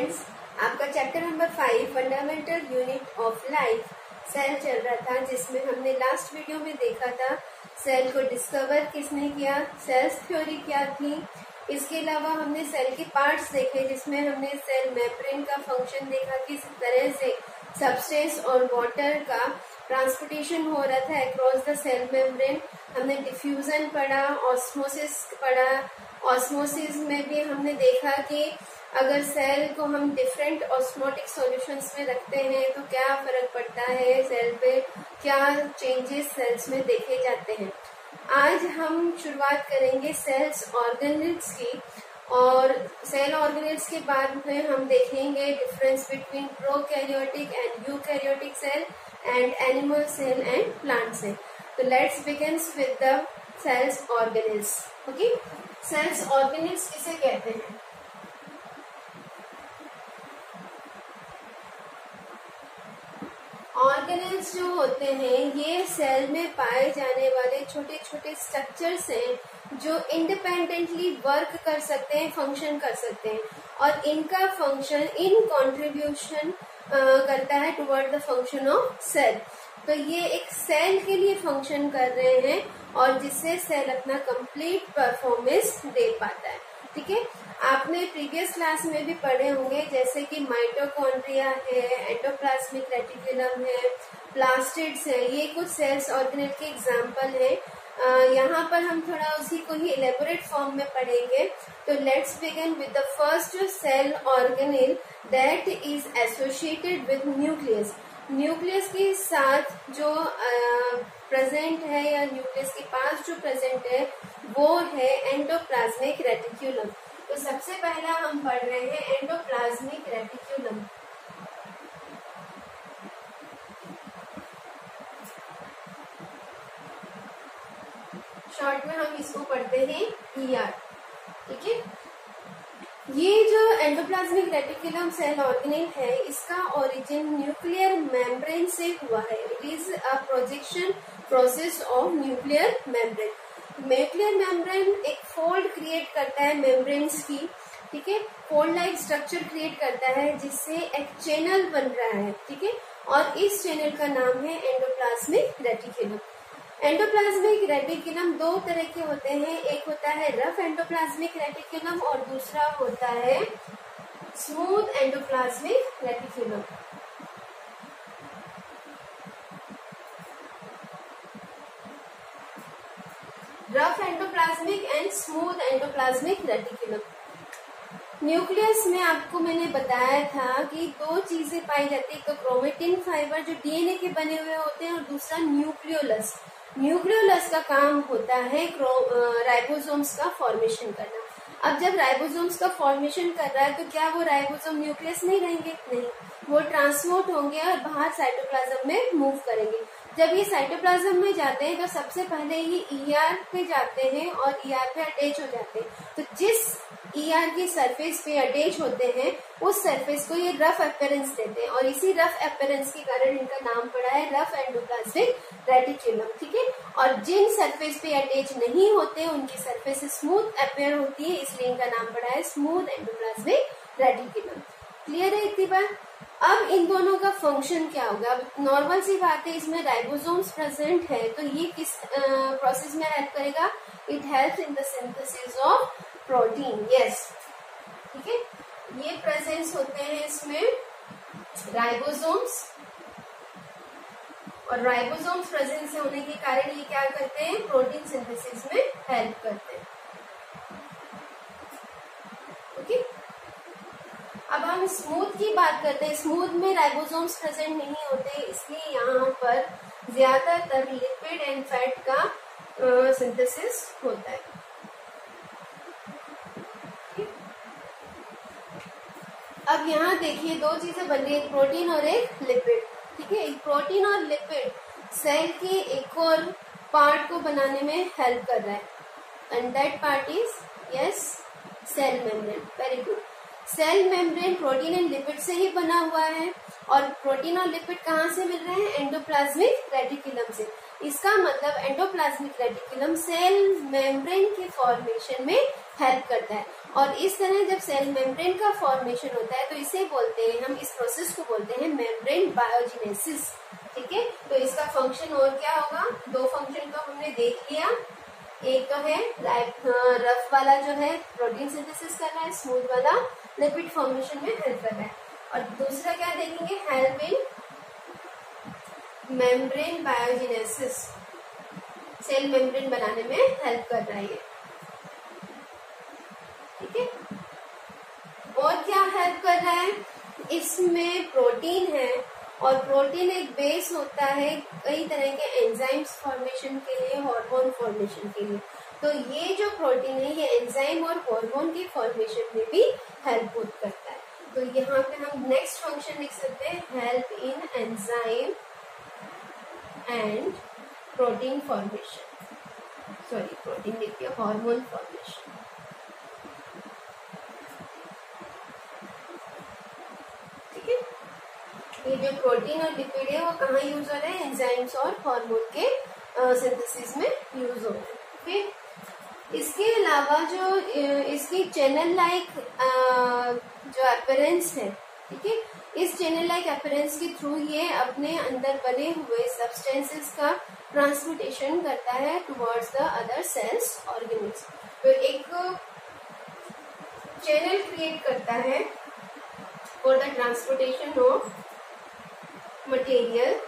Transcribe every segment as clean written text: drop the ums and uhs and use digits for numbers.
Students, आपका chapter number 5 fundamental unit of life cell चल रहा था, जिसमें हमने लास्ट वीडियो में देखा था सेल को डिस्कवर किसने किया, सेल्स थ्योरी क्या थी। इसके अलावा हमने सेल के पार्ट्स देखे, जिसमें हमने सेल मेम्ब्रेन का फंक्शन देखा, किस तरह से सब्सटेंस और वाटर का ट्रांसपोर्टेशन हो रहा था अक्रॉस द सेल मेम्ब्रेन। हमने डिफ्यूजन पढ़ा, ऑस्मोसिस पढ़ा। ऑस्मोसिस में भी हमने देखा कि अगर सेल को हम डिफरेंट ऑस्मोटिक सॉल्यूशंस में रखते हैं तो क्या फर्क पड़ता है, सेल पे क्या चेंजेस सेल्स में देखे जाते हैं। आज हम शुरुआत करेंगे सेल्स ऑर्गेनेल्स की, और सेल ऑर्गेनेल्स के बाद में हम देखेंगे difference between prokaryotic and eukaryotic cell and animal cell and plant cell. तो let's begins with the cells organelles. Okay, cells organelles किसे कहते हैं? ऑर्गेनेल्स जो होते हैं ये सेल में पाए जाने वाले छोटे छोटे स्ट्रक्चर्स हैं जो इंडिपेंडेंटली वर्क कर सकते हैं, फंक्शन कर सकते हैं, और इनका फंक्शन इन कंट्रीब्यूशन करता है toward the function of cell. तो ये एक सेल के लिए फंक्शन कर रहे हैं और जिससे सेल अपना कंप्लीट परफॉर्मेंस दे पाता है। ठीक है, आपने प्रीवियस क्लास में भी पढ़े होंगे, जैसे कि माइटोकॉन्ड्रिया है, एंडोप्लाज्मिक रेटिकुलम है, प्लास्टिड्स है, ये कुछ सेल्स ऑर्गेनेल के एग्जाम्पल है। यहाँ पर हम थोड़ा उसी को ही इलेबोरेट फॉर्म में पढ़ेंगे। तो let's begin with the first cell organelle that is associated with nucleus. Nucleus के साथ जो प्रेजेंट है या न्यूक्लियस के पास जो प्रेजेंट है वो है एंडोप्लाज्मिक रेटिकुलम। तो सबसे पहला हम पढ़ रहे हैं एंडोप्लाज्मिक रेटिकुलम। शॉर्ट में हम इसको पढ़ते हैं ER। ठीक है, ये जो एंडोप्लाज्मिक रेटिकुलम सेल ऑर्गेनेल है, इसका ओरिजिन न्यूक्लियर मेम्ब्रेन से हुआ है। It is a projection process of nuclear membrane. Nuclear membrane एक फोल्ड क्रिएट करता है मेम्ब्रेन्स की। ठीक है, फोल्ड लाइक स्ट्रक्चर क्रिएट करता है जिससे एक चैनल बन रहा है। ठीक है, और इस चैनल का नाम है एंडोप्लाज्मिक रेटिकुलम। एंडोप्लाज्मिक रेटिकुलम दो तरह के होते हैं, एक होता है रफ एंडोप्लाज्मिक रेटिकुलम और दूसरा होता है smooth endoplasmic reticulum. Rough endoplasmic and smooth endoplasmic reticulum. Nucleus में आपको मैंने बताया था कि दो चीजें पाई जाती है, तो क्रोमेटिन फाइबर जो डीएनए के बने हुए होते हैं और दूसरा न्यूक्लियोलस। न्यूक्लियोलस का काम होता है राइबोसोम्स का फॉर्मेशन करना। अब जब राइबोसोम्स का फॉर्मेशन कर रहा है तो क्या वो राइबोसोम न्यूक्लियस नहीं रहेंगे? नहीं, वो ट्रांसपोर्ट होंगे और बाहर साइटोप्लाज्म में मूव करेंगे। जब ये साइटोप्लाज्म में जाते हैं तो सबसे पहले ये ER पे जाते हैं और ER पे अटैच हो जाते हैं। तो जिस ER की सरफेस पे अटैच होते हैं उस सरफेस को ये रफ अपीयरेंस देते हैं, और इसी रफ अपीयरेंस के कारण इनका नाम पड़ा है रफ एंडोप्लाज्मिक रेटिकुलम। ठीक है, और जिन सरफेस पे अटैच नहीं होते उनकी सरफेस स्मूथ अपीयर होती है, इसलिए इनका नाम पड़ा है स्मूथ एंडोप्लाज्मिक रेटिकुलम। क्लियर है इतनी बात? अब इन दोनों का फंक्शन क्या होगा? नॉर्मल सी बात है, इसमें राइबोसोम्स प्रेजेंट है तो ये किस प्रोसेस में हेल्प करेगा? It helps in the synthesis of protein. Yes, ठीक है, ये प्रेजेंस होते हैं इसमें राइबोसोम्स, और राइबोसोम्स प्रेजेंस होने के कारण ये क्या करते हैं? प्रोटीन सिंथेसिस में हेल्प करते हैं। ओके, अब हम स्मूथ की बात करते हैं। स्मूथ में राइबोसोम्स प्रेजेंट नहीं होते, इसलिए यहाँ पर ज्यादातर लिपिड एंड फैट का सिंथेसिस होता है। अब यहाँ देखिए दो चीजें बन रही है, एक प्रोटीन और एक लिपिड। ठीक है, एक प्रोटीन और लिपिड सेल के एक और पार्ट को बनाने में हेल्प कर रहा है, and that part is yes cell membrane. Very good. Cell membrane protein and lipid से ही बना हुआ है, और प्रोटीन और लिपिड कहाँ से मिल रहे हैं? एंडोप्लाज्मिक रेटिकुलम से। इसका मतलब एंडोप्लाज्मिक रेटिकुलम सेल मेम्ब्रेन के फॉर्मेशन में हेल्प करता है। और इस तरह जब सेल मेम्ब्रेन का फॉर्मेशन होता है तो इसे बोलते हैं, हम इस प्रोसेस को बोलते हैं मेम्ब्रेन बायोजेनेसिस। ठीक है, तो इसका फंक्शन और क्या होगा, दो फंक्शन तो हमने देख लिया। एक तो है रफ वाला जो है प्रोटीन सिंथेसिस कर रहा है, स्मूथ वाला लिपिड फॉर्मेशन में हेल्प कर रहा है, और दूसरा क्या देखेंगे, help in membrane biogenesis, cell membrane बनाने में हेल्प कर रहा है। ठीक है, और क्या हेल्प कर रहा है, इसमें प्रोटीन है, और प्रोटीन एक बेस होता है कई तरह के एंजाइम्स फॉर्मेशन के लिए, हार्मोन फॉर्मेशन के लिए। तो ये जो प्रोटीन है ये एंजाइम और हार्मोन की फॉर्मेशन में भी हेल्प करता है। तो यहाँ पे हम नेक्स्ट फंक्शन लिख सकते हैं, help in enzyme and protein formation, sorry protein लिखिए, हार्मोन फॉर्मेशन। ठीक है, ये जो प्रोटीन और लिपिड है वो कहाँ यूज हो रहे हैं, एंजाइम्स और हार्मोन के सिंथेसिस में यूज हो रहे हैं। फिर इसके अलावा जो इसकी चैनल लाइक जो अपीयरेंस है, ठीक है, इस चैनल लाइक अपीयरेंस के थ्रू ये अपने अंदर बने हुए सब्सटेंसेस का ट्रांसपोर्टेशन करता है towards the other sales organism. तो एक चैनल क्रिएट करता है for the transportation of material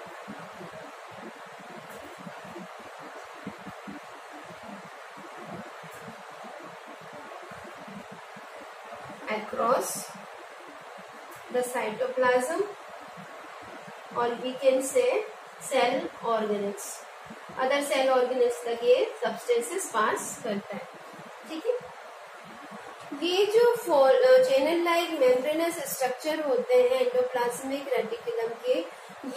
across the cytoplasm, or we can say cell organelles, other cell organelles तक ये substances pass करता है। ठीक है, ये जो चैनल लाइक मेम्ब्रेनस स्ट्रक्चर होते हैं एंडोप्लाज्मिक रेटिकुलम के,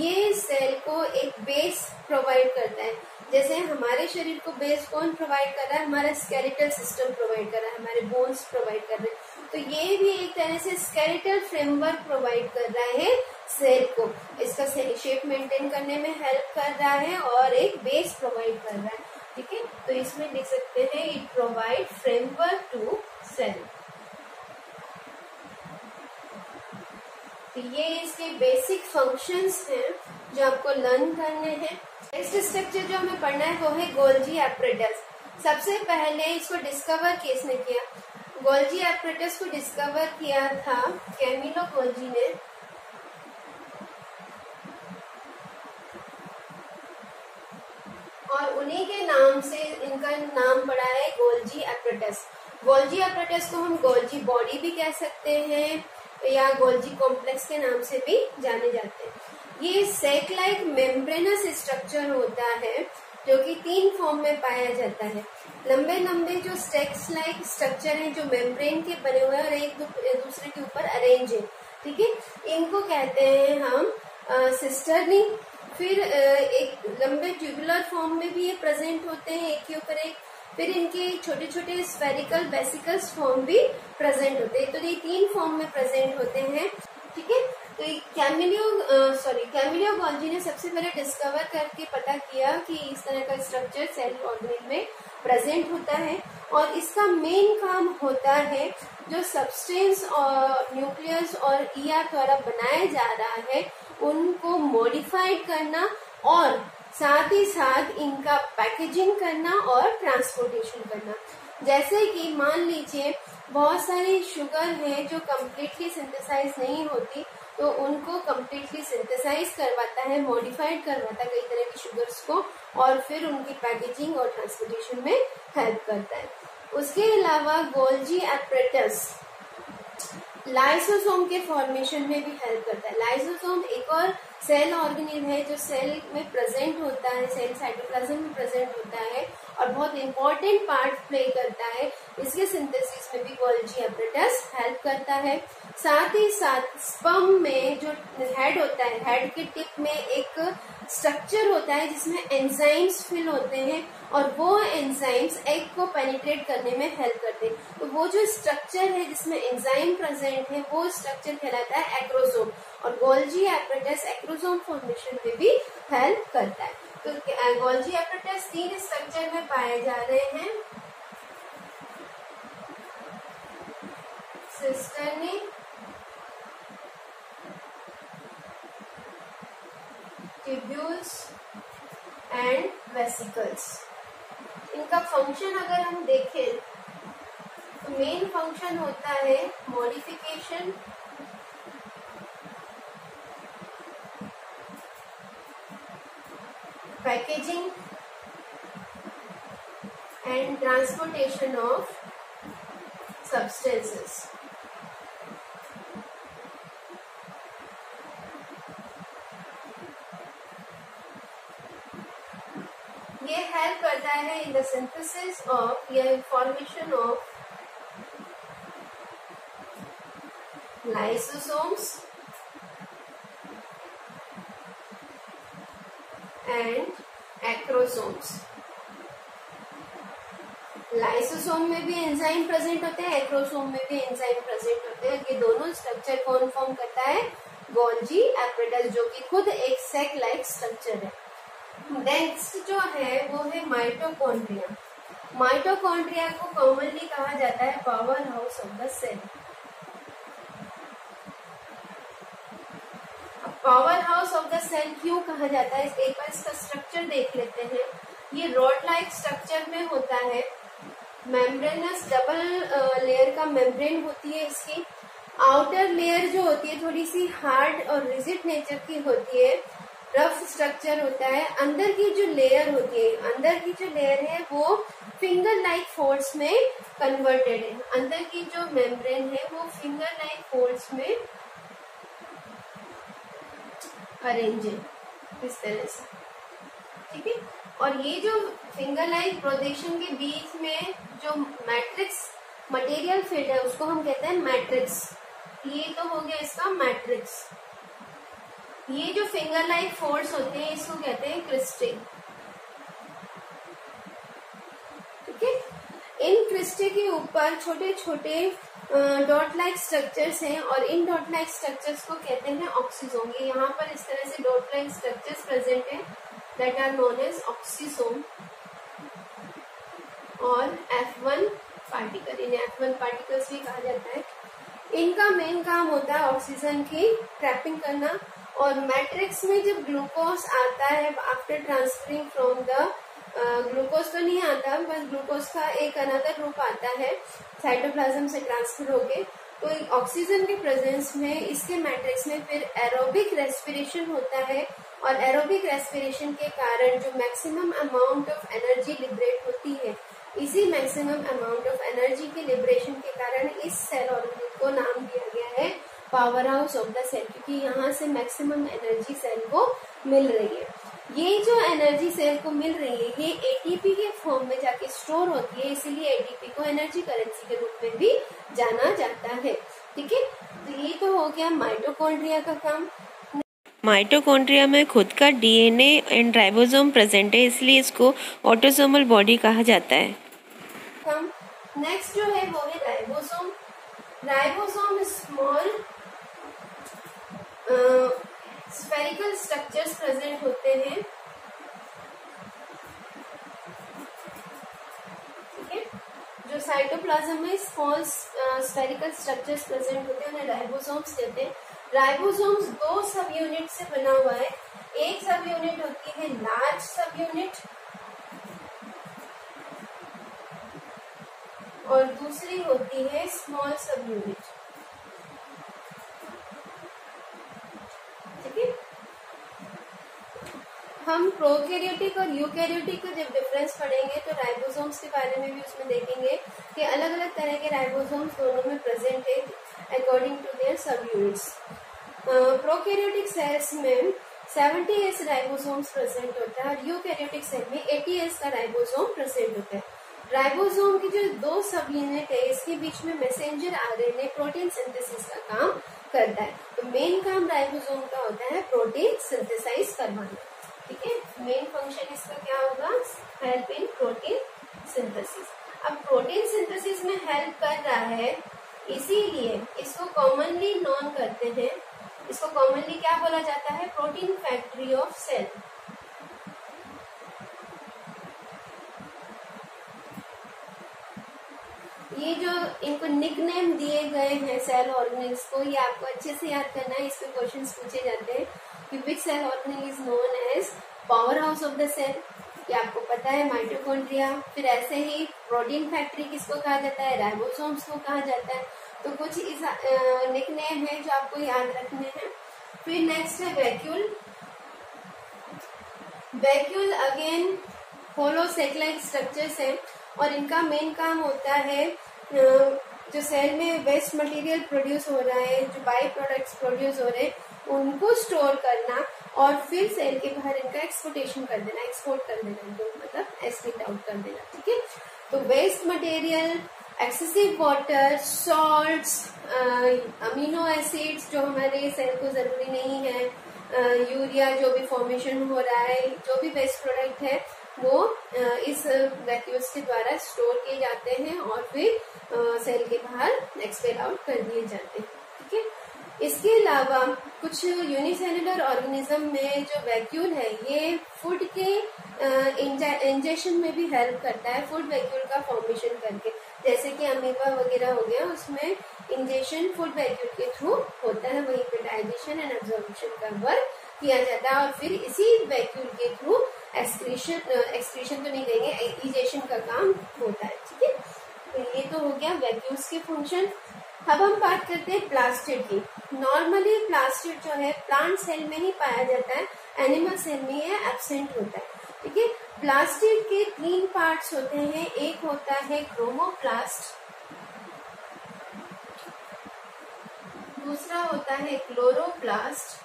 ये सेल को एक बेस प्रोवाइड करता है। जैसे हमारे शरीर को बेस कौन प्रोवाइड कर रहा है, हमारा स्केलेटल सिस्टम प्रोवाइड कर रहा है, हमारे बोन्स प्रोवाइड कर रहे हैं। तो ये भी एक तरह से स्केलेटल फ्रेमवर्क प्रोवाइड कर रहा है सेल को, इसका शेप मेंटेन करने में हेल्प कर रहा है और एक बेस प्रोवाइड कर रहा है। ठीक है, तो इसमें लिख सकते हैं it provide framework to cell. तो ये इसके बेसिक फंक्शंस हैं जो आपको लर्न करने हैं। नेक्स्ट स्ट्रक्चर जो हमें पढ़ना है वो है गोल्जी एपरेटस। सबसे पहले इसको डिस्कवर किसने किया, गोल्जी एपरेटस को डिस्कवर किया था कैमिलो गोल्जी ने। और उन्हीं के नाम से इनका नाम पड़ा है गोल्जी एपरेटस। गोल्जी एपरेटस को हम गोल्जी बॉडी भी कह सकते हैं या गोल्जी कॉम्प्लेक्स के नाम से भी जाने जाते हैं। ये सैक लाइक मेम्ब्रेनस स्ट्रक्चर होता है जो कि 3 फॉर्म में पाया जाता है। लंबे लंबे जो स्टेक्स लाइक स्ट्रक्चर हैं जो मेम्ब्रेन के बने हुए हैं और एक दूसरे के ऊपर अरेंज है। ठीक है, इनको कहते हैं हम सिस्टर्नी। फिर एक लंबे ट्यूबुलर फॉर्म में भी ये प्रेजेंट होते हैं एक के ऊपर एक। फिर इनके छोटे छोटे स्फेरिकल वेसिकल्स फॉर्म भी प्रेजेंट होते हैं। तो ये 3 फॉर्म में प्रेजेंट होते हैं। ठीक है, तो कैमिलो गोल्जी ने सबसे पहले डिस्कवर करके पता किया कि इस तरह का स्ट्रक्चर सेल ऑर्गेनिज्म में प्रेजेंट होता है, और इसका मेन काम होता है जो सब्सटेंस और न्यूक्लियस और ईआर द्वारा बनाया जा रहा है उनको मॉडिफाइड करना, और साथ ही साथ इनका पैकेजिंग करना और ट्रांसपोर्टेशन करना। जैसे कि मान लीजिए बहुत सारी शुगर है जो कम्प्लीटली सिंथेसाइज नहीं होती, तो उनको कम्प्लीटली सिंथेसाइज करवाता है, मॉडिफाइड करवाता है कई तरह की शुगर्स को, और फिर उनकी पैकेजिंग और ट्रांसपोर्टेशन में हेल्प करता है। उसके अलावा गोल्जी एपरेटस लाइसोसोम के फॉर्मेशन में भी हेल्प करता है। लाइसोसोम एक और सेल ऑर्गेनिज्म है जो सेल में प्रेजेंट होता है, सेल साइटोप्लाज्म में प्रेजेंट होता है और बहुत इंपॉर्टेंट पार्ट प्ले करता है। इसके सिंथेसिस में भी गोल्जी एपरेटस हेल्प करता है। साथ ही साथ स्पर्म में जो हेड होता है, हेड के टिप में एक स्ट्रक्चर होता है जिसमें एंजाइम्स फिल होते हैं, और वो एंजाइम्स एग को पेनिट्रेट करने में हेल्प करते हैं। तो वो जो स्ट्रक्चर है जिसमें एंजाइम प्रेजेंट है वो स्ट्रक्चर कहलाता है एक्रोसोम, और गोल्जी एपरेटस एक्रोसोम फॉर्मेशन में भी हेल्प करता है। तो गोल्जी एपरेटस 3 स्ट्रक्चर में पाए जा रहे हैं। सेल्स। इनका फंक्शन अगर हम देखें तो मेन फंक्शन होता है modification, packaging and transportation of substances. ये हेल्प करता है इन द सिंथेसिस ऑफ या formation of lysosomes and acrosomes. Lysosome में भी एंजाइम प्रेजेंट होते हैं, एक्रोसोम में भी एंजाइम प्रेजेंट होते हैं। ये दोनों स्ट्रक्चर कौन फॉर्म करता है? गोल्जी एपिडल, जो कि खुद एक सेक लाइक स्ट्रक्चर है। नेक्स्ट जो है वो है माइटोकॉन्ड्रिया। माइटोकॉन्ड्रिया को कॉमनली कहा जाता है power house of the cell. Power house of the cell क्यों कहा जाता है? एक बार इसका स्ट्रक्चर देख लेते हैं। ये रॉड लाइक स्ट्रक्चर में होता है, मेम्ब्रेनस डबल लेयर का मेम्ब्रेन होती है इसकी। आउटर लेयर जो होती है थोड़ी सी हार्ड और रिजिड नेचर की होती है, रफ स्ट्रक्चर होता है। अंदर की जो लेयर होती है, अंदर की जो लेयर है वो फिंगर लाइक फोल्ड्स में कन्वर्टेड है। अंदर की जो मेम्ब्रेन है वो फिंगर लाइक फोल्ड्स में अरेंज है इस तरह से, ठीक है। और ये जो फिंगर लाइक प्रोजेक्शन के बीच में जो मैट्रिक्स मटेरियल फिट है उसको हम कहते हैं मैट्रिक्स। ये तो हो गया इसका मैट्रिक्स। ये जो फिंगर लाइक फोल्ड्स होते हैं इसको कहते हैं क्रिस्टे, ठीक है। इन क्रिस्टे के ऊपर छोटे छोटे डॉट लाइक स्ट्रक्चर्स हैं और इन डॉट लाइक स्ट्रक्चर्स को कहते हैं ऑक्सीसोम। ये यहाँ पर इस तरह से डॉट लाइक स्ट्रक्चर्स प्रेजेंट हैं that are known as oxysome और F1 पार्टिकल। इन्हें F1 पार्टिकल्स भी कहा जाता है। इनका मेन काम होता है ऑक्सीजन की ट्रैपिंग करना। और मैट्रिक्स में जब ग्लूकोज आता है after transferring from the glucose तो नहीं आता, बस ग्लूकोज का एक अनदर रूप आता है साइटोप्लाज्म से ट्रांसफर होके। तो ऑक्सीजन के प्रेजेंस में इसके मैट्रिक्स में फिर एरोबिक रेस्पिरेशन होता है और एरोबिक रेस्पिरेशन के कारण जो maximum amount of energy liberate होती है, इसी मैक्सिमम अमाउंट ऑफ एनर्जी के लिबरेशन के कारण इस सेल ऑर्गेनेल को नाम दिया गया है power house of the cell, क्योंकि यहाँ से मैक्सिमम एनर्जी सेल को मिल रही है। ये जो एनर्जी सेल को मिल रही है ये एटीपी के फॉर्म में जाके स्टोर होती है, इसीलिए एटीपी को एनर्जी करेंसी के रूप में भी जाना जाता है, ठीक है। तो ये तो हो गया माइटोकॉन्ड्रिया का काम। माइटोकॉन्ड्रिया में खुद का डीएनए एंड राइबोसोम प्रेजेंट है, इसलिए इसको ऑटोसोमल बॉडी कहा जाता है। नेक्स्ट जो है वो है ribosome. Ribosome small spherical structures present होते हैं, ठीक है। जो साइटोप्लाज्म में स्मॉल स्फेरिकल स्ट्रक्चर्स प्रेजेंट होते हैं उन्हें राइबोसोम्स कहते हैं। राइबोसोम्स दो सब यूनिट से बना हुआ है। एक सब यूनिट होती है लार्ज सब यूनिट और दूसरी होती है स्मॉल सब यूनिट, ठीक है। हम प्रोकैरियोटिक और यूकैरियोटिक का जब डिफरेंस पढ़ेंगे तो राइबोसोम्स के बारे में भी उसमें देखेंगे कि अलग अलग तरह के राइबोसोम्स दोनों में प्रेजेंट है अकॉर्डिंग टू देयर सब यूनिट्स। प्रोकैरियोटिक सेल्स में 70S राइबोसोम्स प्रेजेंट होता है और यूकैरियोटिक सेल में 80S का राइबोसोम प्रेजेंट होता है। राइबोसोम की जो दो सब यूनिट है इसके बीच में मैसेंजर आरएनए प्रोटीन सिंथेसिस का काम करता है। तो मेन काम राइबोसोम का होता है प्रोटीन सिंथेसाइज करवाना, ठीक है। मेन फंक्शन इसका क्या होगा? Help in protein synthesis. अब प्रोटीन सिंथेसिस में हेल्प कर रहा है, इसीलिए इसको कॉमनली नोन करते हैं। इसको कॉमनली क्या बोला जाता है? Protein factory of cell. ये जो इनको निकनेम दिए गए हैं सेल ऑर्गेनेल्स को, ये आपको अच्छे से याद करना है। इसके क्वेश्चंस पूछे जाते हैं कि which cell organelle is known as power house of the cell. ये आपको पता है, माइटोकॉन्ड्रिया। फिर ऐसे ही प्रोटीन फैक्ट्री किसको कहा जाता है, राइबोसोम्स को कहा जाता है। तो कुछ इस निकनेम है जो आपको याद रखने हैं। फिर नेक्स्ट है वैक्यूल। वैक्यूल अगेन होलो सेटेलाइट स्ट्रक्चर्स है और इनका मेन काम होता है जो सेल में वेस्ट मटेरियल प्रोड्यूस हो रहा है, जो बाई प्रोडक्ट्स प्रोड्यूस हो रहे हैं, उनको स्टोर करना और फिर सेल के बाहर इनका एक्सपोर्टेशन कर देना, एक्सपोर्ट कर देना, इनको मतलब एक्सक्रीट आउट कर देना। ठीक है, तो waste material, excessive water, salts, amino acids जो हमारे सेल को जरूरी नहीं है, यूरिया जो भी फॉर्मेशन हो रहा है, जो भी वेस्ट प्रोडक्ट है वो इस वैक्यूल्स के द्वारा स्टोर किए जाते हैं और फिर सेल के बाहर एक्सपेल आउट कर दिए जाते हैं। ठीक है, इसके अलावा कुछ यूनिसेलुलर ऑर्गेनिज्म में जो वैक्यूल है ये फूड के इंजेक्शन में भी हेल्प करता है, फूड वैक्यूल का फॉर्मेशन करके, जैसे कि अमीबा वगैरह हो गया, उसमें इंजेक्शन फूड वैक्यूल के थ्रू होता है, वहीं पे डाइजेशन एंड एब्जॉर्प्शन का वर्क किया जाता है और फिर इसी वैक्यूल के थ्रू एक्सक्रीशन तो नहीं कहेंगे, इजेशन का काम होता है। ठीक है, तो ये तो हो गया वैक्यूल्स के फंक्शन। अब हम बात करते हैं प्लास्टिड की। नॉर्मली प्लास्टिड जो है प्लांट सेल में ही पाया जाता है, एनिमल सेल में ये एब्सेंट होता है। ठीक है, प्लास्टिड के 3 पार्ट्स होते हैं। एक होता है क्रोमोप्लास्ट, दूसरा होता है क्लोरोप्लास्ट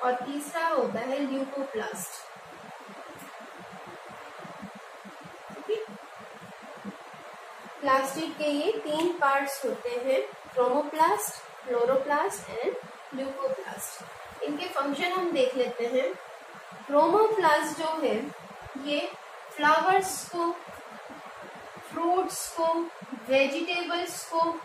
और तीसरा होता है ल्यूकोप्लास्ट। प्लास्टिड के ये 3 पार्ट्स होते हैं, क्रोमोप्लास्ट, क्लोरोप्लास्ट एंड ल्यूकोप्लास्ट। इनके फंक्शन हम देख लेते हैं। क्रोमोप्लास्ट जो है ये फ्लावर्स को, फ्रूट्स को, वेजिटेबल्स को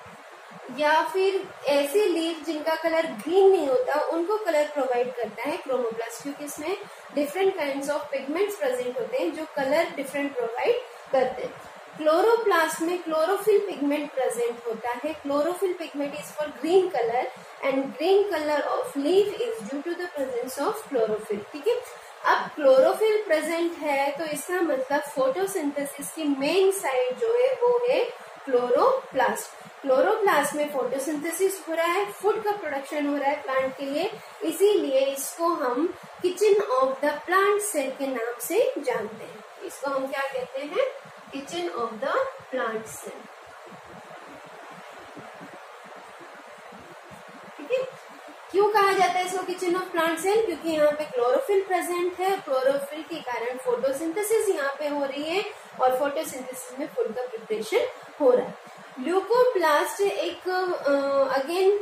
या फिर ऐसे लीफ जिनका कलर ग्रीन नहीं होता उनको कलर प्रोवाइड करता है क्रोमोप्लास्ट, क्योंकि इसमें different kinds of pigments present होते हैं जो कलर डिफरेंट प्रोवाइड करते हैं। क्लोरोप्लास्ट में क्लोरोफिल पिगमेंट प्रेजेंट होता है। Chlorophyll pigment is for green colour and green colour of leaf is due to the presence of chlorophyll. ठीक है, अब क्लोरोफिल प्रेजेंट है तो इसका मतलब फोटोसिंथेसिस की मेन साइड जो है वो है क्लोरोप्लास्ट। क्लोरोप्लास्ट में फोटोसिंथेसिस हो रहा है, फूड का प्रोडक्शन हो रहा है प्लांट के लिए, इसीलिए इसको हम kitchen of the plant cell के नाम से जानते हैं। इसको हम क्या कहते हैं, kitchen of the plant cell. ठीक है, क्यों कहा जाता है इसको किचन ऑफ प्लांट सेल, क्योंकि यहाँ पे क्लोरोफिल प्रेजेंट है, क्लोरोफिल के कारण फोटोसिंथेसिस यहाँ पे हो रही है और फोटोसिंथेसिस में फूड का प्रिपरेशन हो रहा है। ल्यूकोप्लास्ट एक अगेन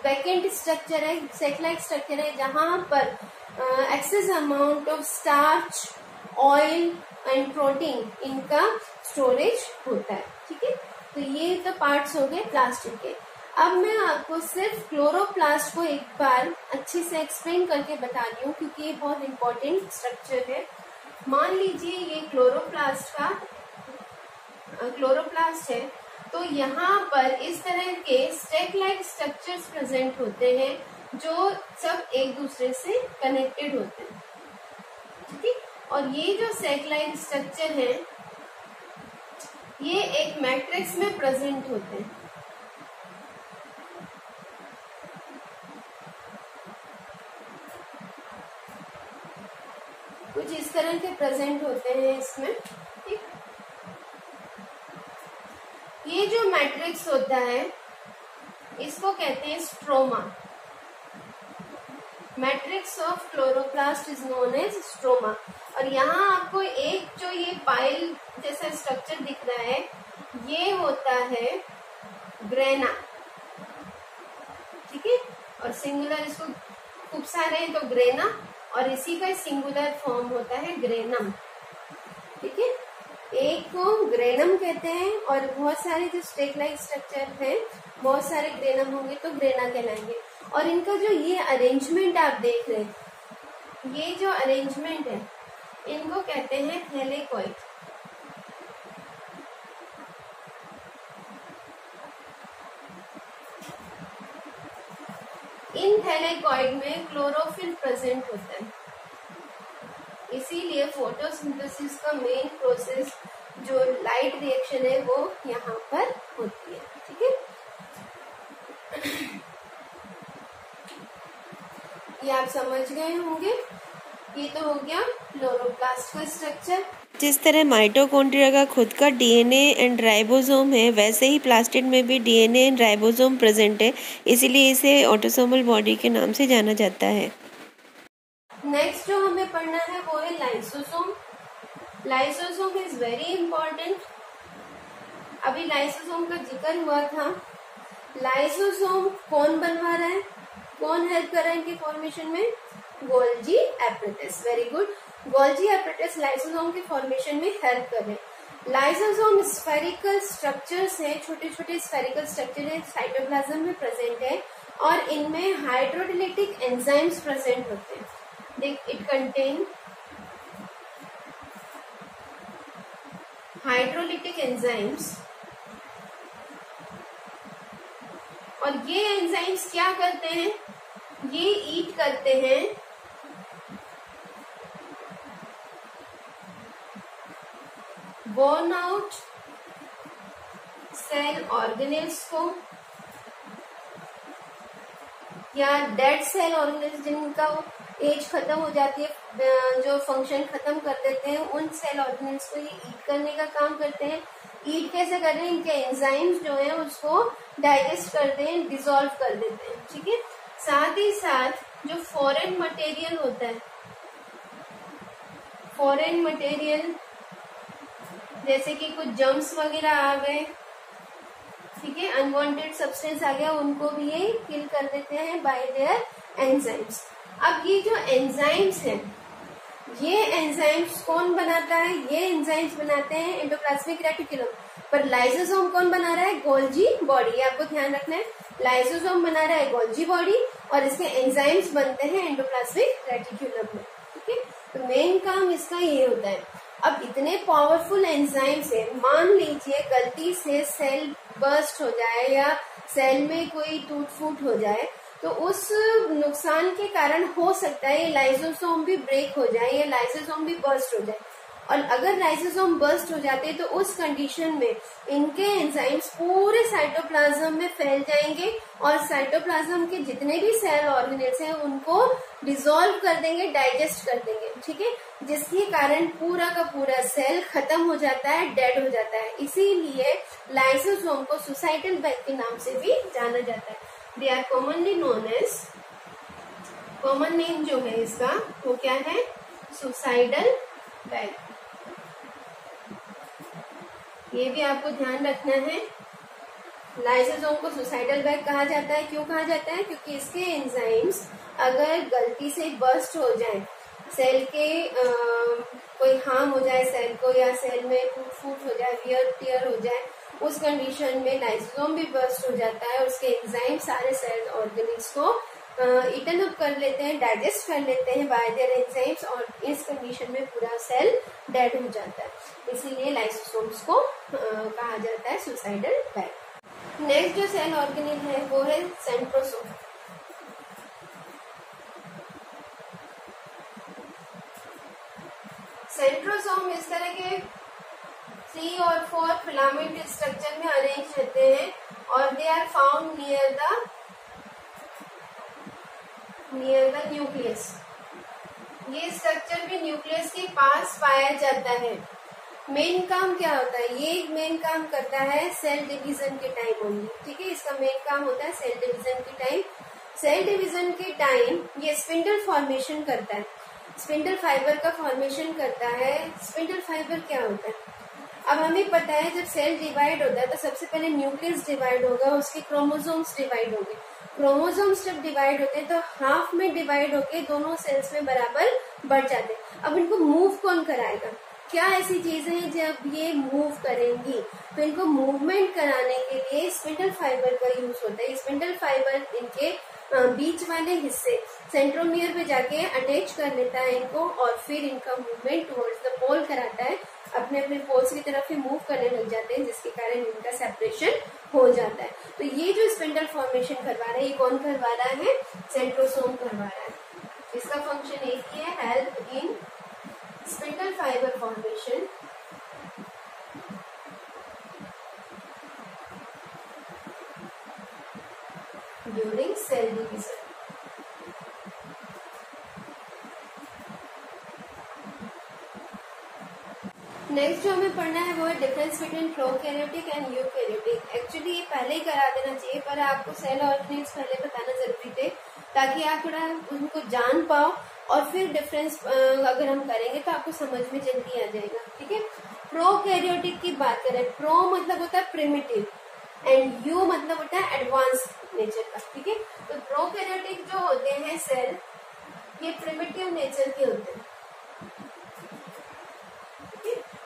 वैकेंट स्ट्रक्चर है, सेटेलाइट स्ट्रक्चर है, जहां पर excess amount of starch, oil and protein इनका स्टोरेज होता है। ठीक है, तो ये तो पार्ट्स हो गए प्लास्टिक के। अब मैं आपको सिर्फ क्लोरोप्लास्ट को एक बार अच्छे से एक्सप्लेन करके बता रही हूँ, क्योंकि ये बहुत इंपॉर्टेंट स्ट्रक्चर है। मान लीजिए ये क्लोरोप्लास्ट है, तो यहाँ पर इस तरह के स्टेक लाइक स्ट्रक्चर्स प्रेजेंट होते हैं जो सब एक दूसरे से कनेक्टेड होते हैं। ठीक है, और ये जो स्टेक लाइक स्ट्रक्चर है ये एक मैट्रिक्स में प्रेजेंट होते हैं। कुछ इस तरह के प्रेजेंट होते हैं इसमें। ठीक, ये जो मैट्रिक्स होता है इसको कहते हैं stroma. Matrix of chloroplast is known as stroma. और यहाँ आपको एक जो ये पाइल जैसा स्ट्रक्चर दिख रहा है ये होता है ग्रेना। ठीक है, और सिंगुलर इसको खूब सारे हैं तो ग्रेना, और इसी का सिंगुलर फॉर्म होता है ग्रेनम। ठीक है, एक को ग्रेनम कहते हैं और बहुत सारे जो स्टेक लाइक स्ट्रक्चर है बहुत सारे ग्रेनम होंगे तो ग्रेना कहलाएंगे। और इनका जो ये अरेंजमेंट आप देख रहे हैं, ये जो अरेंजमेंट है इनको कहते हैं थैलेकॉइड। इन थैलेकॉइड में क्लोरोफिल प्रेजेंट होता है। इसीलिए फोटोसिंथेसिस का मेन प्रोसेस जो लाइट रिएक्शन है वो यहाँ पर होती है। ठीक है, ये आप समझ गए होंगे। ये तो हो गया क्लोरोप्लास्ट का स्ट्रक्चर। जिस तरह माइटोकॉन्ड्रिया का खुद का डीएनए एंड राइबोसोम है, वैसे ही प्लास्टिड में भी डीएनए एंड राइबोसोम प्रेजेंट है, इसीलिए इसे ऑटोसोमल बॉडी के नाम से जाना जाता है। नेक्स्ट जो हमें पढ़ना है वो है lysosome. Lysosome is very important. अभी लाइसोसोम का जिक्र हुआ था। लाइसोसोम कौन बनवा रहा है, कौन हेल्प कर रहा है इनके फॉर्मेशन में? Golgi apparatus. Very good. Golgi apparatus lysosome के फॉर्मेशन में हेल्प कर रहे हैं। लाइसोसोम स्फेरिकल स्ट्रक्चर्स है, छोटे छोटे स्फेरिकल स्ट्रक्चर है, साइटोप्लाज्म में प्रेजेंट है और इनमें हाइड्रोलिटिक एंजाइम्स प्रेजेंट होते हैं। देख, इट कंटेन हाइड्रोलिटिक एंजाइम्स और ये एंजाइम्स क्या करते हैं? ये ईट करते हैं बोर्न आउट सेल ऑर्गेनेल्स को या डेड सेल ऑर्गेनेल्स जिनका एज खत्म हो जाती है, जो फंक्शन खत्म कर देते हैं, उन सेल ऑर्गेनेल्स को ये ईट करने का काम करते हैं। ईट कैसे कर रहे हैं? इनके एंजाइम्स जो है उसको डाइजेस्ट करते हैं, डिसॉल्व कर देते हैं। ठीक है, साथ ही साथ जो फॉरेन मटेरियल होता है, फॉरेन मटेरियल जैसे कि कुछ जर्म्स वगैरह आ गए, ठीक है, अनवांटेड सब्सटेंस आ गया, उनको भी ये किल कर देते हैं बाय देयर एंजाइम्स। अब ये जो एंजाइम्स हैं, ये एंजाइम्स कौन बनाता है? ये एंजाइम्स बनाते हैं एंडोप्लाज्मिक रेटिकुलम। पर लाइसोसोम कौन बना रहा है? Golgi body. आपको ध्यान रखना है, लाइसोसोम बना रहा है गोल्जी बॉडी और इसके एंजाइम्स बनते हैं एंडोप्लाज्मिक रेटिकुलम में। ठीक है, तो मेन काम इसका ये होता है। अब इतने पावरफुल एंजाइम्स है, मान लीजिए गलती से सेल बर्स्ट हो जाए या सेल में कोई टूट फूट हो जाए, तो उस नुकसान के कारण हो सकता है ये लाइसोसोम भी ब्रेक हो जाए या लाइसोसोम भी बर्स्ट हो जाए। और अगर लाइसोसोम बर्स्ट हो जाते हैं तो उस कंडीशन में इनके एंजाइम्स पूरे साइटोप्लाज्म में फैल जाएंगे और साइटोप्लाज्म के जितने भी सेल ऑर्गेनेल्स हैं उनको डिसॉल्व कर देंगे, डाइजेस्ट कर देंगे। ठीक है, जिसके कारण पूरा का पूरा सेल खत्म हो जाता है, डेड हो जाता है। इसीलिए लाइसोसोम को सुसाइडल बैग के नाम से भी जाना जाता है। They are commonly known as, common name जो है इसका वो क्या है? Suicidal bag. ये भी आपको ध्यान रखना है। लाइसोसोम को सुसाइडल बैग कहा जाता है। क्यों कहा जाता है? क्योंकि इसके एंजाइम्स अगर गलती से बर्स्ट हो जाए, सेल के कोई हार्म हो जाए सेल को या सेल में टूट फूट हो जाए, वियर टियर हो जाए, उस कंडीशन में लाइसोसोम भी बर्स्ट हो जाता है। उसके एंजाइम सारे सेल ऑर्गेनिल्स को ईटन अप कर लेते हैं, डाइजेस्ट कर लेते हैं बाय देयर एंजाइम्स और इस कंडीशन में पूरा सेल डेड हो जाता है। इसीलिए लाइसोसोम्स को कहा जाता है सुसाइडल बैग। नेक्स्ट जो सेल ऑर्गेनिल है वो है सेंट्रोसोम। सेंट्रोसोम इस तरह के 3 और 4 फिलामेंट स्ट्रक्चर में अरेंज रहते हैं और they are found near the nucleus. ये स्ट्रक्चर भी न्यूक्लियस के पास पाया जाता है। मेन काम क्या होता है? ये मेन काम करता है सेल डिवीजन के टाइम ओनली। ठीक है, इसका मेन काम होता है सेल डिवीजन के टाइम। सेल डिवीजन के टाइम ये स्पिंडल फॉर्मेशन करता है, स्पिंडल फाइबर का फॉर्मेशन करता है। स्पिंडल फाइबर क्या होता है? अब हमें पता है जब सेल डिवाइड होता है तो सबसे पहले न्यूक्लियस डिवाइड होगा, उसके क्रोमोसोम्स डिवाइड होंगे। क्रोमोसोम्स जब डिवाइड होते हैं तो हाफ में डिवाइड होके दोनों सेल्स में बराबर बढ़ जाते हैं। अब इनको मूव कौन कराएगा? क्या ऐसी चीजें हैं जब ये मूव करेंगी तो इनको मूवमेंट कराने के लिए स्पिंडल फाइबर का यूज होता है। स्पिंडल फाइबर इनके बीच वाले हिस्से सेंट्रोमियर पे जाके अटैच कर लेता है इनको और फिर इनका मूवमेंट टुवर्ड्स द पोल कराता है, अपने अपने पोल्स की तरफ ही मूव करने लग जाते हैं, जिसके कारण इनका सेपरेशन हो जाता है। तो ये जो स्पिंडल फॉर्मेशन करवा रहा है, ये कौन करवा रहा है? सेंट्रोसोम करवा रहा है। इसका फंक्शन एक ही है, help in spindle fibre formation during cell division. Next जो हमें पढ़ना है वो है difference between prokaryotic and eukaryotic. Actually ये पहले ही करा देना चाहिए, पर आपको सेल ऑर्गेनेल्स पहले बताना जरूरी थे ताकि आप थोड़ा उनको जान पाओ, और फिर डिफरेंस अगर हम करेंगे तो आपको समझ में जल्दी आ जाएगा। ठीक है, प्रोकैरियोटिक की बात करें, प्रो मतलब होता है प्रिमिटिव एंड यू मतलब होता है एडवांस नेचर का। ठीक है, तो प्रोकैरियोटिक जो होते हैं सेल, ये प्रिमिटिव नेचर के होते हैं,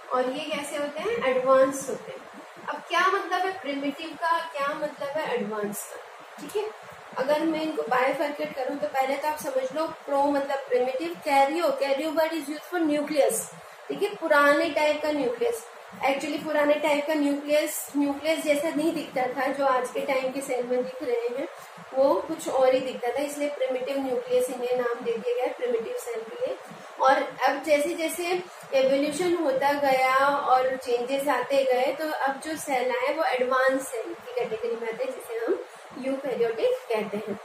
और ये कैसे होते हैं, एडवांस होते हैं। अब क्या मतलब है प्रिमिटिव का, क्या मतलब है एडवांस का। ठीक है, अगर मैं इनको बायफर्केट करूं तो पहले तो आप समझ लो, प्रो मतलब primitive, Cairo word is use for nucleus. ठीक है, पुराने टाइप का न्यूक्लियस। एक्चुअली पुराने टाइप का न्यूक्लियस जैसा नहीं दिखता था जो आज के टाइम के सेल में दिख रहे हैं, वो कुछ और ही दिखता था, इसलिए प्रिमिटिव न्यूक्लियस इन्हें नाम दे दिया गया प्रिमिटिव सेल के लिए। और अब जैसे जैसे एवोल्यूशन होता गया और चेंजेस आते गए, तो अब जो सेल आए वो एडवांस सेल की कैटेगरी में आते हैं, जिसे हम यूकैरियोटिक कहते हैं।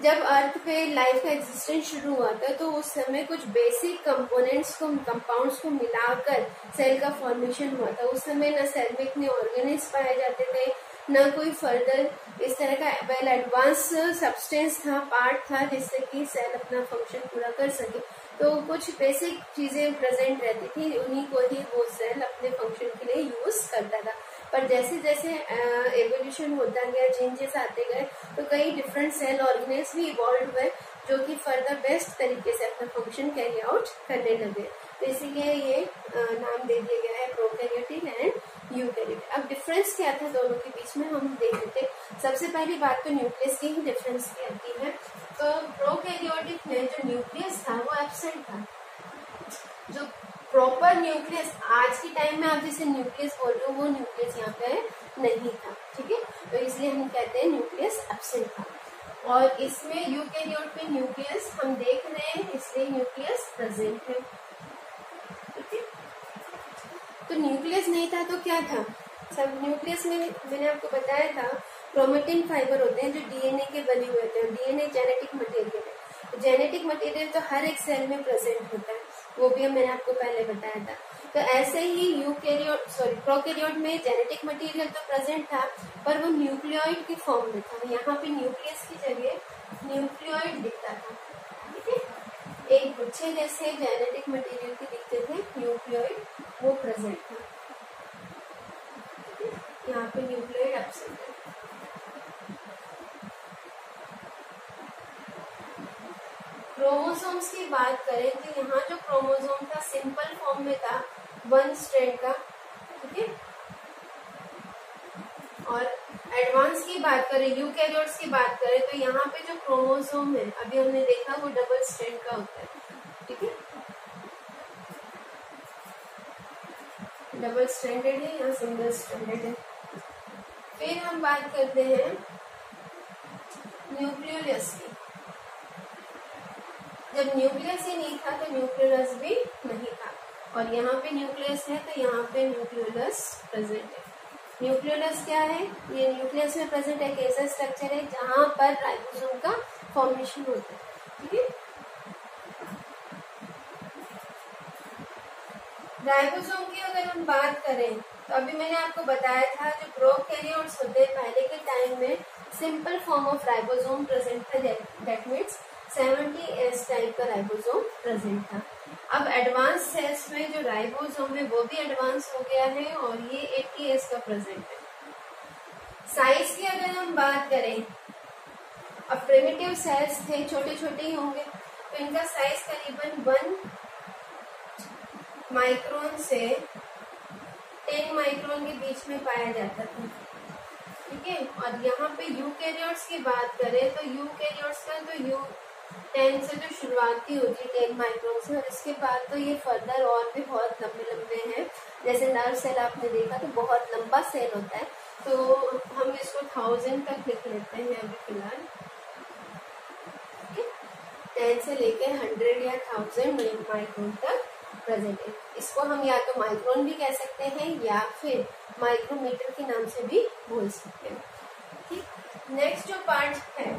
जब अर्थ पे लाइफ का एग्जिस्टेंस शुरू हुआ था तो उस समय कुछ बेसिक कंपाउंड्स को मिलाकर सेल का फॉर्मेशन हुआ था। उस समय न सेल में इतने ऑर्गेनिल्स पाए जाते थे, न कोई फर्दर इस तरह का वेल एडवांस सब्सटेंस था, पार्ट था, जिससे कि सेल अपना फंक्शन पूरा कर सके। तो कुछ बेसिक चीजें प्रेजेंट रहती थी, उन्हीं को ही वो सेल अपने फंक्शन के लिए यूज करता था। पर जैसे जैसे एवोल्यूशन होता गया, चेंजेस आते गए, तो कई डिफरेंट सेल ऑर्गेनेल्स भी इवॉल्व हुए जो कि फर्दर बेस्ट तरीके से अपना फंक्शन कैरी आउट करने लगे। तो इसीलिए ये नाम दे दिया गया है प्रोकैरियोटिक एंड यूकैरियोटिक। अब डिफरेंस क्या था दोनों के बीच में हम देख लेते हैं। सबसे पहली बात तो न्यूक्लियस की ही डिफरेंस की आती है। तो प्रोकैरियोटिक में जो न्यूक्लियस था वो एब्सेंट था। जो प्रॉपर न्यूक्लियस आज के टाइम में आप जिसे न्यूक्लियस बोल रहे हो, वो न्यूक्लियस यहाँ पे नहीं था। ठीक है, तो इसलिए हम कहते हैं न्यूक्लियस एब्सेंट था। और इसमें यूकैरियोट में न्यूक्लियस हम देख रहे हैं, इसलिए न्यूक्लियस प्रेजेंट है। ठीक है, तो न्यूक्लियस नहीं था तो क्या था, सब न्यूक्लियस में मैंने आपको बताया था क्रोमेटिन फाइबर होते हैं जो डीएनए के बने हुए होते हैं। डीएनए जेनेटिक मटेरियल है, जेनेटिक मटेरियल तो हर एक सेल में प्रेजेंट होता है, वो भी मैंने आपको पहले बताया था। तो ऐसे ही प्रोकैरियोट में जेनेटिक मटेरियल तो प्रेजेंट था, पर वो न्यूक्लियोइड की फॉर्म में था। यहाँ पे न्यूक्लियस की जगह न्यूक्लियोइड दिखता था। ठीक है, एक गुच्छे जैसे जेनेटिक मटेरियल के दिखते थे न्यूक्लियोइड, वो प्रेजेंट था। यहाँ पे न्यूक्लियोइड एब्सेंट है। क्रोमोसोम्स की बात करें तो यहाँ जो क्रोमोसोम था सिंपल फॉर्म में था, वन स्ट्रैंड का। ठीक है, और एडवांस की बात करें, यूकैरियोट्स की बात करें, तो यहाँ पे जो क्रोमोसोम है अभी हमने देखा वो डबल स्ट्रैंड का होता है। ठीक है, डबल स्ट्रैंडेड है, यहाँ सिंगल स्ट्रैंडेड है। फिर हम बात करते हैं न्यूक्लियोलस की। जब न्यूक्लियस ही नहीं था तो न्यूक्लियोलस भी नहीं था, और यहाँ पे न्यूक्लियस है तो यहाँ पे न्यूक्लियोलस प्रेजेंट है। न्यूक्लियोलस क्या है, ये न्यूक्लियस में प्रेजेंट एक ऐसा स्ट्रक्चर है जहाँ पर राइबोसोम का फॉर्मेशन होता है। ठीक है, राइबोसोम की अगर हम बात करें तो अभी मैंने आपको बताया था जो प्रोकैरियोट्स होते हैं पहले के टाइम में simple form of ribosome present था, दैट मीन्स 70S टाइप का राइबोसोम प्रेजेंट था। अब एडवांस सेल्स में जो राइबोसोम है वो भी एडवांस हो गया है और ये 80S का प्रेजेंट है। साइज की अगर हम बात करें, अब प्रिमिटिव सेल्स थे, छोटे छोटे ही होंगे, तो इनका साइज करीबन 1 माइक्रोन से 10 माइक्रोन के बीच में पाया जाता था। ठीक है, और यहाँ पे यूकैरियोट्स की बात करें तो यूकैरियोट्स का तो 10 से जो शुरुआती होती है 10 माइक्रोन से, और इसके बाद तो ये फर्दर और भी बहुत लंबे लंबे हैं। जैसे नर्व सेल आपने देखा तो बहुत लंबा सेल होता है, तो हम इसको 1000 तक लिख लेते हैं अभी फिलहाल। 10 से लेकर 100 या 1000 माइक्रोन तक प्रेजेंट है। इसको हम या तो माइक्रोन भी कह सकते हैं या फिर माइक्रोमीटर के नाम से भी बोल सकते हैं। ठीक, नेक्स्ट जो पार्ट है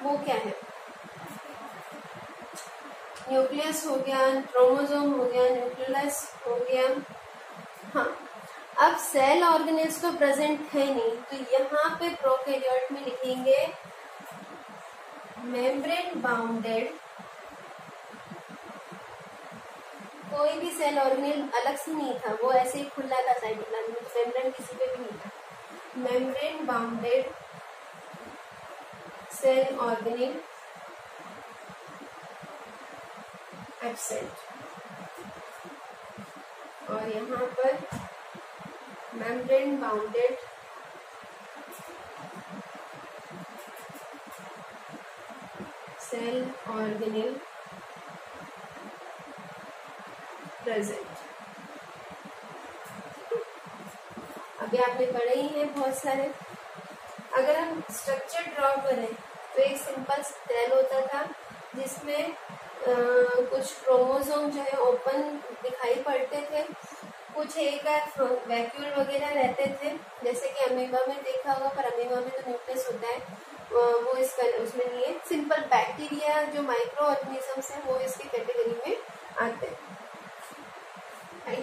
वो क्या है? न्यूक्लियस हो गया, क्रोमोसोम हो गया, न्यूक्लियस हो गया। हाँ, अब सेल ऑर्गेनेल्स तो प्रेजेंट है नहीं, तो यहाँ पे प्रोकैरियोट में लिखेंगे मेम्ब्रेन बाउंडेड। कोई भी सेल ऑर्गेनेल अलग से नहीं था, वो ऐसे ही खुला था साइटोप्लाज्म में, मेम्ब्रेन किसी पे भी नहीं था। Membrane bounded cell organelle absent, और यहाँ पर membrane bounded cell organelle present. अभी आपने पढ़े ही हैं बहुत सारे। अगर हम स्ट्रक्चर ड्रॉ करें तो एक सिंपल सेल होता था जिसमें कुछ क्रोमोसोम जो है ओपन दिखाई पड़ते थे, कुछ एक वैक्यूल वगैरह रहते थे, जैसे कि अमीबा में देखा होगा, पर अमीबा में तो न्यूक्लियस होता है, वो इसका उसमें नहीं है। सिंपल बैक्टीरिया जो माइक्रो ऑर्गेनिजम्स हैं वो इसकी कैटेगरी में आते हैं।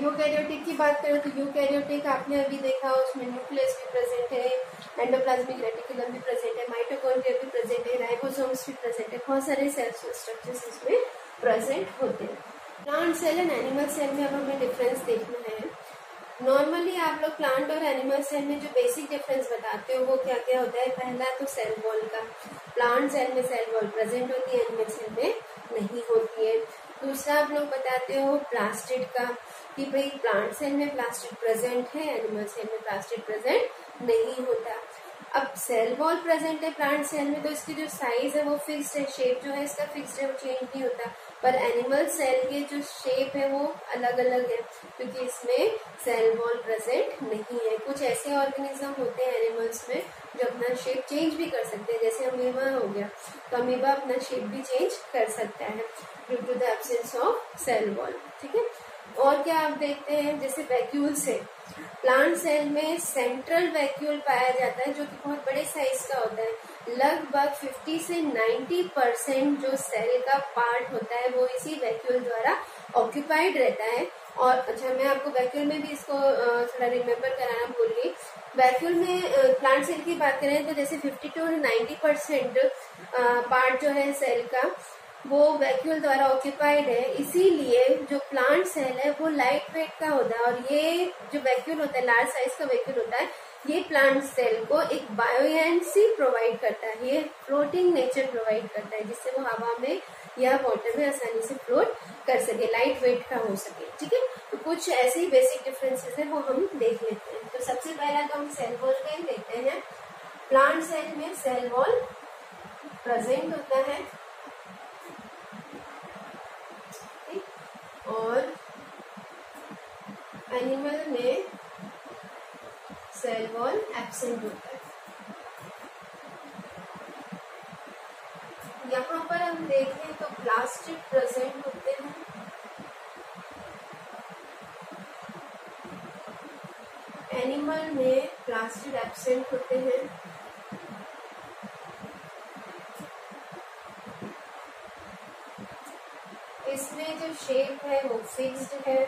यूकैरियोटिक की बात करें तो यूकैरियोटिक आपने अभी देखा, उसमें न्यूक्लियस भी प्रेजेंट है, एंडोप्लाज्मिक रेटिकुलम भी प्रेजेंट है, माइटोकॉन्ड्रिया भी प्रेजेंट है, राइबोसोम्स भी प्रेजेंट है, बहुत सारे सेल्स स्ट्रक्चर्स इसमें प्रेजेंट होते हैं। Plant cell and animal cell में अब हमें डिफरेंस देखना है। नॉर्मली आप लोग प्लांट और एनिमल सेल में जो बेसिक डिफरेंस बताते हो वो क्या क्या होता है? पहला तो सेल वॉल का, प्लांट सेल में सेल वॉल प्रेजेंट होती है, एनिमल सेल में नहीं होती है। दूसरा आप लोग बताते हो प्लास्टिड का, कि भाई प्लांट सेल में प्लास्टिड प्रेजेंट है, एनिमल सेल में प्लास्टिड प्रेजेंट नहीं होता। अब सेल वॉल प्रेजेंट है प्लांट सेल में, तो इसकी जो साइज है वो फिक्स्ड है, शेप जो है इसका फिक्स्ड है, वो चेंज नहीं होता। पर एनिमल सेल के जो शेप है वो अलग अलग है, क्योंकि इसमें सेल वॉल प्रेजेंट नहीं है। कुछ ऐसे ऑर्गेनिज्म होते हैं एनिमल्स में जो अपना शेप चेंज भी कर सकते हैं, जैसे अमीबा हो गया, तो अमीबा अपना शेप भी चेंज कर सकता है due to the absence of cell wall. ठीक है, और क्या आप देखते हैं, जैसे वैक्यूल से प्लांट सेल में सेंट्रल वैक्यूल पाया जाता है जो कि बहुत बड़े साइज का होता है। लगभग 50 से 90% जो सेल का पार्ट होता है वो इसी वैक्यूल द्वारा ऑक्यूपाइड रहता है। और अच्छा, मैं आपको वैक्यूल में भी इसको थोड़ा रिमेम्बर कराना भूल गई। वैक्यूल में प्लांट सेल की बात करें तो जैसे 50 to 90% पार्ट जो है सेल का वो वैक्यूल द्वारा ऑक्यूपाइड है, इसीलिए जो प्लांट सेल है वो लाइट वेट का होता है। और ये जो वैक्यूल होता है, लार्ज साइज का वैक्यूल होता है, ये प्लांट सेल को एक बायोएंसी प्रोवाइड करता है, ये फ्लोटिंग नेचर प्रोवाइड करता है, जिससे वो हवा में या वाटर में आसानी से फ्लोट कर सके, लाइट वेट का हो सके। ठीक है, तो कुछ ऐसे ही बेसिक डिफरेंसेस है वो हम देख लेते हैं। तो सबसे पहला तो हम सेल वॉल का ही देखते हैं। प्लांट सेल में सेल वॉल प्रेजेंट होता है और एनिमल में सेल वॉल एब्सेंट होता है। यहाँ पर हम देखें तो प्लास्टिड प्रेजेंट होते हैं, एनिमल में प्लास्टिड एब्सेंट होते हैं। इसमें जो शेप है वो फिक्स्ड है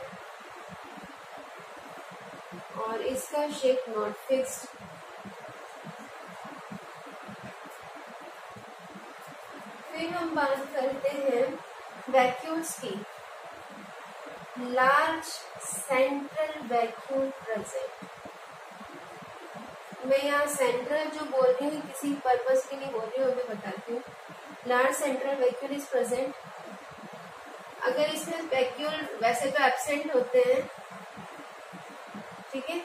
और इसका शेप नॉट फिक्स्ड। फिर हम बात करते हैं वैक्यूल्स की। Large central vacuole present. मैं यहाँ सेंट्रल जो बोल रही हूँ किसी पर्पस के लिए बोल रही हूँ, मैं बताती हूँ। Large central vacuole is present. अगर इसमें वैक्यूल वैसे तो एब्सेंट होते हैं, ठीक है,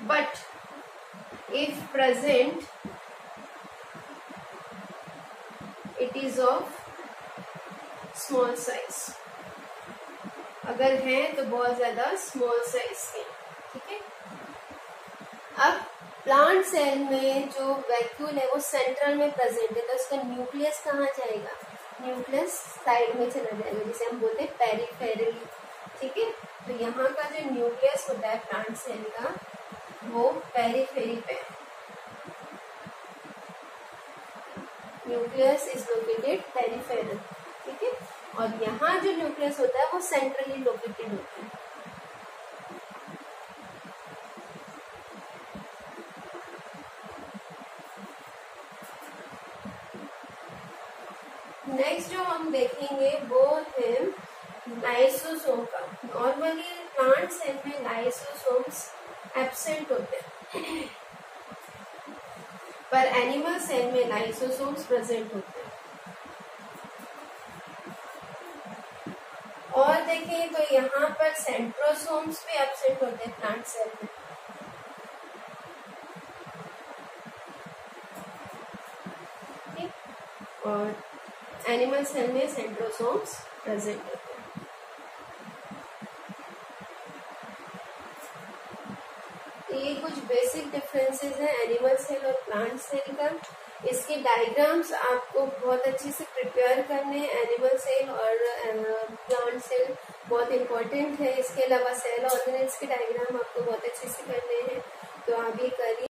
but if present it is of small size. अगर है तो बहुत ज्यादा स्मॉल साइज के। ठीक है, अब प्लांट सेल में जो वैक्यूल है वो सेंट्रल में प्रेजेंट है, तो इसका न्यूक्लियस कहाँ जाएगा? न्यूक्लियस साइड में चला जाएगा, जिसे हम बोलते हैं पेरिफेरली। ठीक है। तो यहाँ का जो न्यूक्लियस होता है प्लांट सेल का वो पेरिफेरी पे, न्यूक्लियस इज लोकेटेड पेरिफेरल, ठीक है। और यहाँ जो न्यूक्लियस होता है वो सेंट्रली लोकेटेड होता है। नेक्स्ट जो हम देखेंगे वो है लाइसोसोम का। नॉर्मली प्लांट सेल में लाइसोसोम्स एब्सेंट होते हैं, पर एनिमल सेल में लाइसोसोम्स प्रेजेंट होते हैं। और देखें तो यहाँ पर सेंट्रोसोम्स भी एब्सेंट होते हैं प्लांट सेल में। और एनिमल सेल में सेंट्रोसोम्स प्रेजेंट होते हैं। ये कुछ बेसिक डिफरेंसेस हैं एनिमल सेल और प्लांट सेल का। इसके डायग्राम्स आपको बहुत अच्छे से प्रिपेयर करने हैं। एनिमल सेल और प्लांट सेल बहुत इंपॉर्टेंट है। इसके अलावा सेल ऑर्गेनेल्स के डायग्राम आपको बहुत अच्छे से करने हैं, तो आप ये करिए।